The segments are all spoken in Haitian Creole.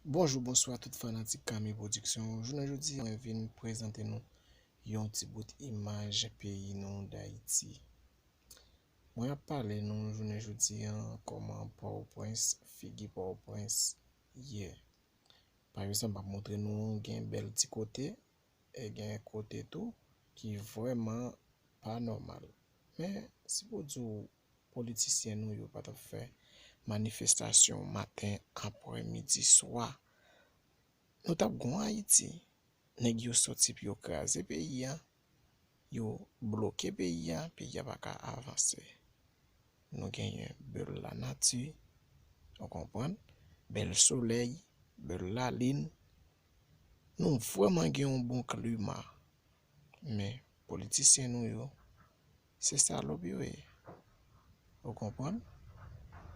Bonjour, bonsoir tout fanatik Kami Production. Jounen jodi, mwen vin prezante nou yon ti bout imaj peyi nou d'Haïti. Mwen ap pale nou jounen jodi koman Port-au-Prince figi Port-au-Prince ye. Par exemple, ap montre nou gen bel ti kote e gen kote tou ki vreman pa normal. Men, si pou djou politisyen nou yo pat ap fè manifestasyon matin, apre, midi, soir. Nou tap gwen Haïti, nèg yo sorti pi yo krasé pays ya, yo bloqué pays ya pa ka avancer. Nou genyen bel la nature, on comprend, bel soleil, bel la lune. Nou vraiment gen un bon climat. Mais politisyen nou yo, c'est ça yo e. On comprend?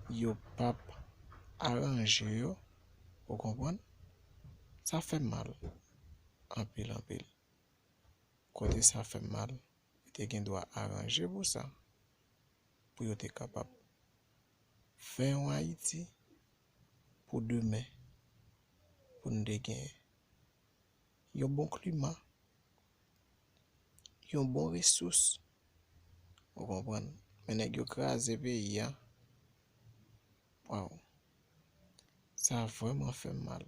Yo pap arrange yo, on comprend? Ça fait mal. En pile. Côté ça fait mal, te gen doit arranger pour ça. Pour yo te capable faire en Haïti pour demain. Pour nous gagner. Yon bon climat. Yon bon ressources. Vous comprenez? Mais nèg yo krasé pays ya. Wow. Ça a vraiment fait mal.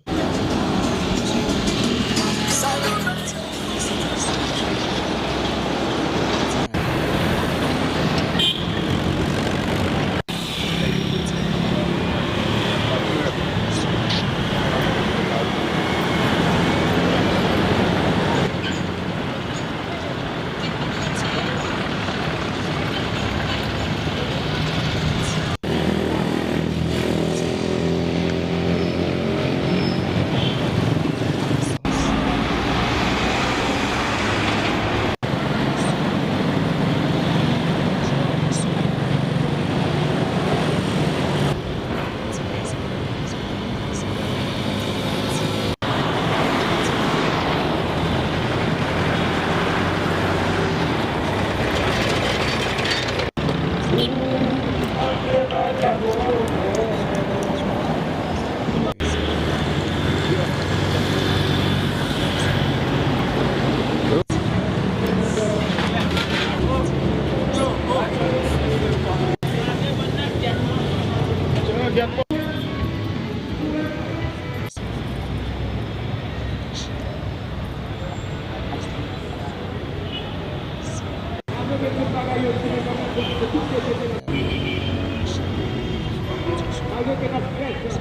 Algo que nos presta.